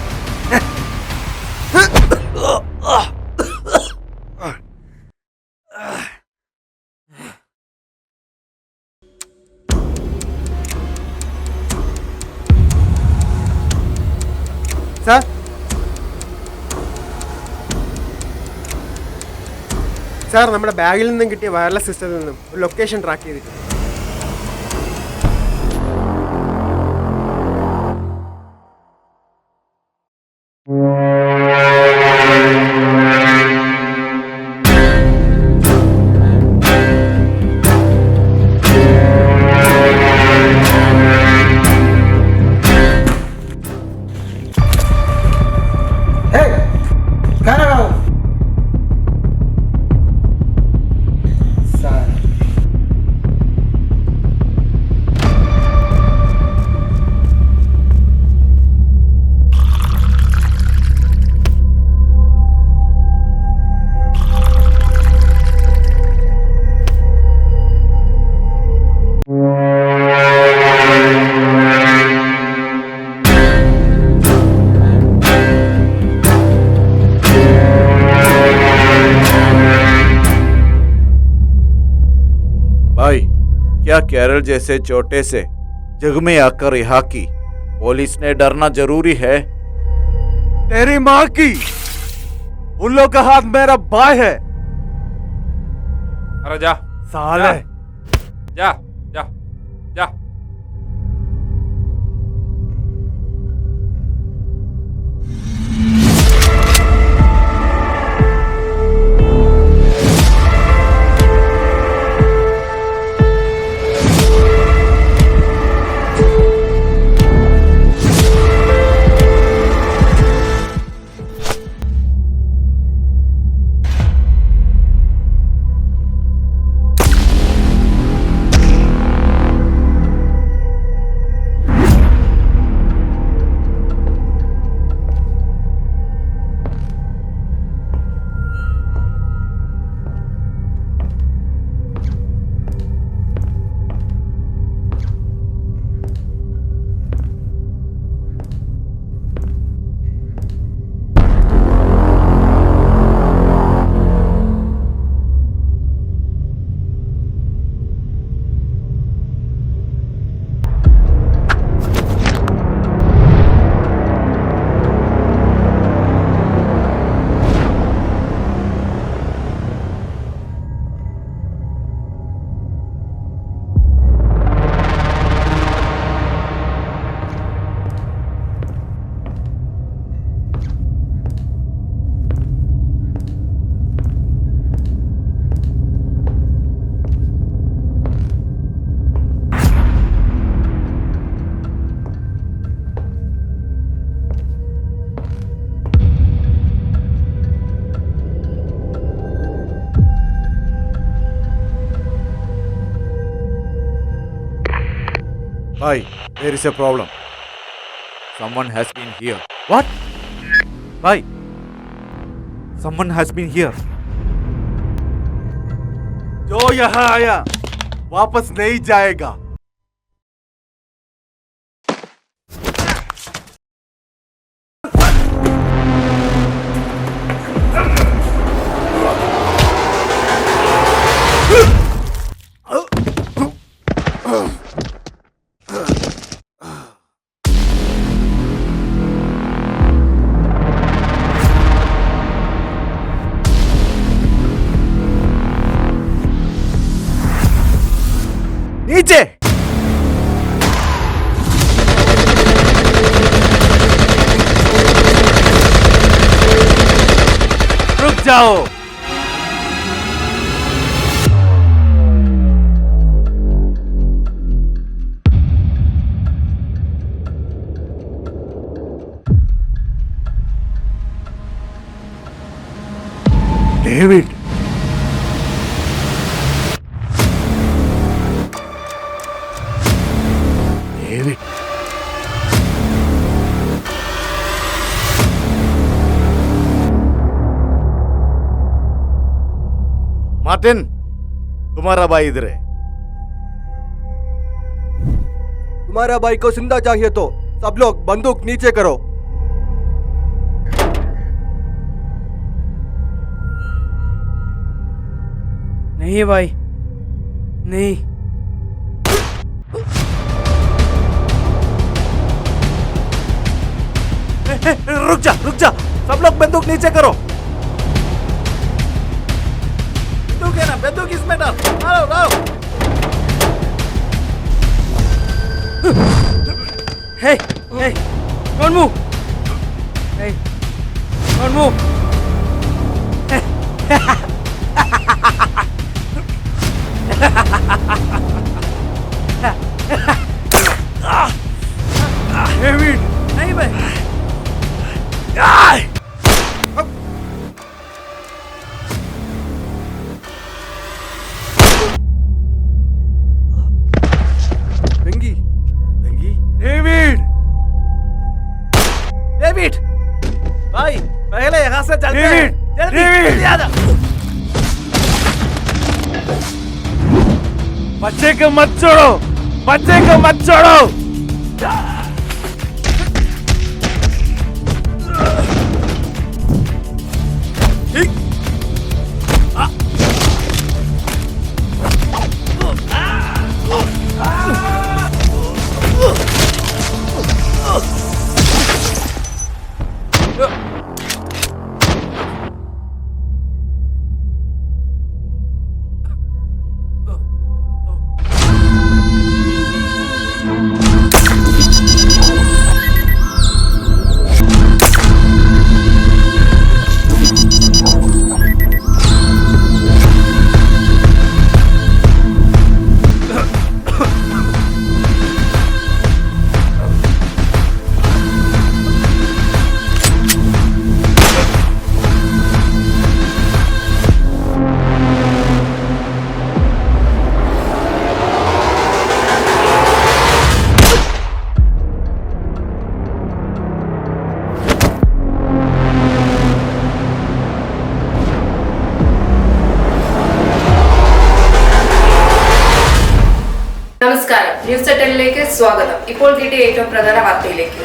S10: സാർ, സാർ, നമ്മുടെ ബാഗിൽ നിന്നും കിട്ടിയ വയർലെസ് സിസ്റ്റത്തിൽ നിന്നും ഒരു ലൊക്കേഷൻ ട്രാക്ക് ചെയ്തിട്ടുണ്ട്.
S13: भाई, क्या केरल जैसे छोटे से जग में आकर यहाँ की पुलिस ने डरना जरूरी है?
S12: तेरी माँ की। उन लोग का हाथ मेरा भाई है।
S4: अरे जा
S12: साले।
S4: जा जा जा।
S13: Bhai, there is a problem. Someone has been here.
S12: What? भाई, someone has been here. जो यहाँ आया वापस नहीं जाएगा. नीचे रुक जाओ. डेविड,
S6: मार्टिन, तुम्हारा भाई इधर है.
S7: तुम्हारा भाई को जिंदा चाहिए तो सब लोग बंदूक नीचे करो.
S11: नहीं भाई, नहीं.
S12: रुक जा, सब लोग बंदूक नीचे करो.
S6: बंदूक है ना, बंदूक इसमें डाल. आओ आओ.
S11: Hey, hey, don't move. Hey, don't move.
S12: David,
S11: नहीं भाई.
S7: वेंगी,
S12: डेविड,
S6: डेविड, भाई पहले यहाँ से चलते हैं.
S12: डेविड,
S6: जल्दी
S12: डेविड.
S6: आ जा.
S12: बच्चे को मत छोड़ो, बच्चे को मत छोड़ो.
S5: സ്വാഗതം. ഇപ്പോൾ കിട്ടിയ ഏറ്റവും പ്രധാന വാർത്തയിലേക്ക്.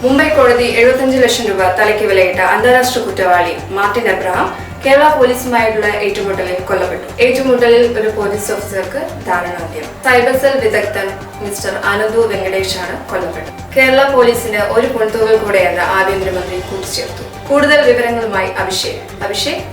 S5: മുംബൈ കോടതി 75 ലക്ഷം രൂപ തലയ്ക്ക് വിലയിട്ട അന്താരാഷ്ട്ര കുറ്റവാളി മാർട്ടിൻ എബ്രഹാം കേരള പോലീസുമായുള്ള ഏറ്റുമുട്ടലിൽ കൊല്ലപ്പെട്ടു. ഏറ്റുമുട്ടലിൽ ഒരു പോലീസ് ഓഫീസർക്ക് ദാരുണാന്ത്യം. സൈബർ സെൽ വിദഗ്ധൻ മിസ്റ്റർ അനന്തു വെങ്കടേഷാണ് കൊല്ലപ്പെട്ടത്. കേരള പോലീസിന് ഒരു പൊൻതൂവൽ കൂടെയെന്ന് ആഭ്യന്തരമന്ത്രി കൂട്ടിച്ചേർത്തു. കൂടുതൽ വിവരങ്ങളുമായി അഭിഷേക്.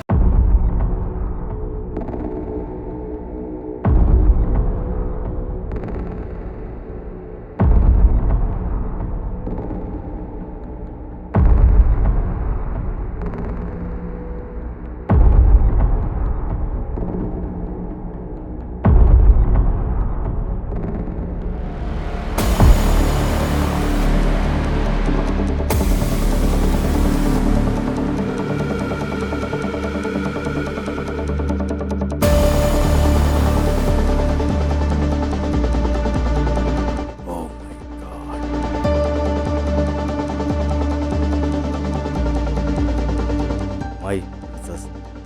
S13: My Mrs.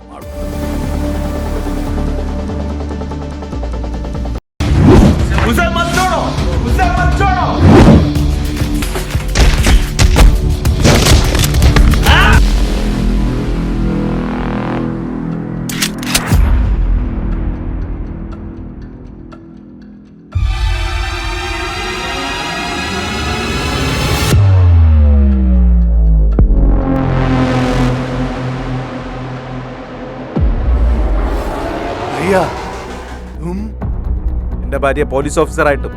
S13: Malu.
S12: എൻ്റെ ഭാര്യ പോലീസ് ഓഫീസറായിട്ടും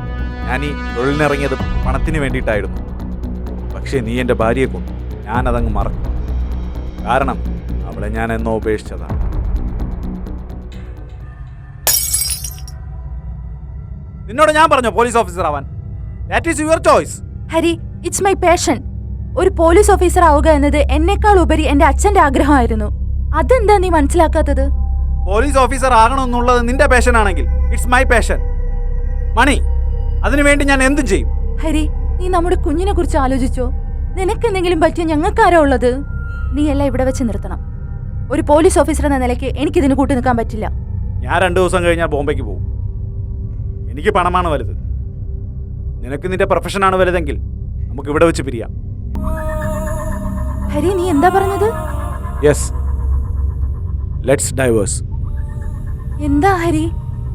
S12: ഞാൻ ഈ തൊഴിലിനിറങ്ങിയത് പണത്തിന് വേണ്ടിയിട്ടായിരുന്നു. പക്ഷേ നീ എൻ്റെ ഭാര്യയെ കൊണ്ടു. ഞാനതങ്ങ് മറക്കും. കാരണം അവളെ ഞാൻ എന്നോ ഉപേക്ഷിച്ചതാണ്. നിന്നോട് ഞാൻ പറഞ്ഞോ പോലീസ് ഓഫീസർ ആവാൻ? That is your choice.
S8: Hari, it's my passion. ഒരു പോലീസ് ഓഫീസർ ആവുക എന്നത് എന്നെക്കാൾ ഉപരി എന്റെ അച്ഛന്റെ ആഗ്രഹമായിരുന്നു. അതെന്താ നീ മനസ്സിലാക്കാത്തത്?
S12: പോലീസ് ഓഫീസർ ആകണമെന്നുള്ളത് നിന്റെ പാഷൻ ആണെങ്കിൽ ഇറ്റ്സ് മൈ പാഷൻ. മണി, അതിനുവേണ്ടി ഞാൻ എന്തും ചെയ്യും.
S8: ഹരി, നീ നമ്മുടെ കുഞ്ഞിനെ കുറിച്ച് ആലോചിച്ചോ? നിനക്ക് എന്തെങ്കിലും പറ്റിയ ഞങ്ങൾക്കാരാ ഉള്ളത്? നീ എല്ലാം ഇവിടെ വെച്ച് നിർത്തണം. ഒരു പോലീസ് ഓഫീസർ എന്ന നിലയ്ക്ക് എനിക്കിതിന് കൂട്ടി നിൽക്കാൻ പറ്റില്ല.
S12: ഞാൻ 2 ദിവസം കഴിഞ്ഞാൽ ബോംബെക്ക് പോകും. എനിക്ക് പണമാണ് വലുത്. നിനക്ക് നിന്റെ പ്രൊഫഷനാണ് വലുതെങ്കിൽ നമുക്ക് ഇവിടെ വെച്ച് പിരിയാം.
S8: ഹരി, നീ എന്താ പറഞ്ഞത്?
S12: Yes, let's divorce.
S8: എന്താ ഹരി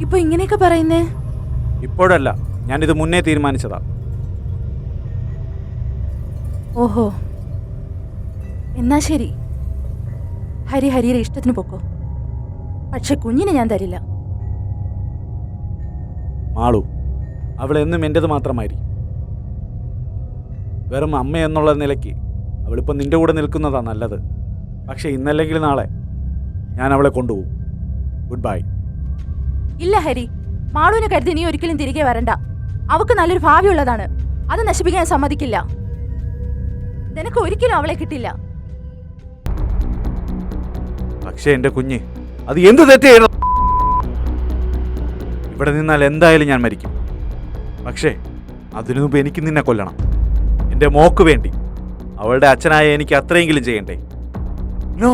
S8: ഇപ്പൊ ഇങ്ങനെയൊക്കെ പറയുന്നേ?
S12: ഇപ്പോഴല്ല, ഞാനിത് മുന്നേ തീരുമാനിച്ചതാ.
S8: ഓഹോ, എന്നാ ശരി. ഹരിയുടെ ഇഷ്ടത്തിന് പൊക്കോ. പക്ഷെ കുഞ്ഞിനെ ഞാൻ തരില്ല.
S12: മാളു, അവൾ എന്നും എൻ്റെത് മാത്രമായിരിക്കും. വെറും അമ്മ എന്നുള്ള നിലയ്ക്ക് അവളിപ്പോൾ നിന്റെ കൂടെ നിൽക്കുന്നതാ നല്ലത്. പക്ഷെ ഇന്നല്ലെങ്കിൽ നാളെ ഞാൻ അവളെ കൊണ്ടുപോകും. Good bye.
S8: ഇല്ല ഹരി, മാളുവിനെ കരുതി നീ ഒരിക്കലും തിരികെ വരണ്ട. അവൾക്ക് നല്ലൊരു ഭാവിയുള്ളതാണ്. അത് നശിപ്പിക്കാൻ സമ്മതിക്കില്ല. നിനക്ക് ഒരിക്കലും അവളെ കിട്ടില്ല.
S12: പക്ഷേ എൻ്റെ കുഞ്ഞ് അത് എന്ത് തെറ്റ് ചെയ്യണം? ഇവിടെ നിന്നാൽ എന്തായാലും ഞാൻ മരിക്കും. പക്ഷേ അതിനു മുമ്പ് എനിക്ക് നിന്നെ കൊല്ലണം. എൻ്റെ മോക്ക് വേണ്ടി. അവളുടെ അച്ഛനായ എനിക്ക് അത്രയെങ്കിലും ചെയ്യണ്ടേ? നോ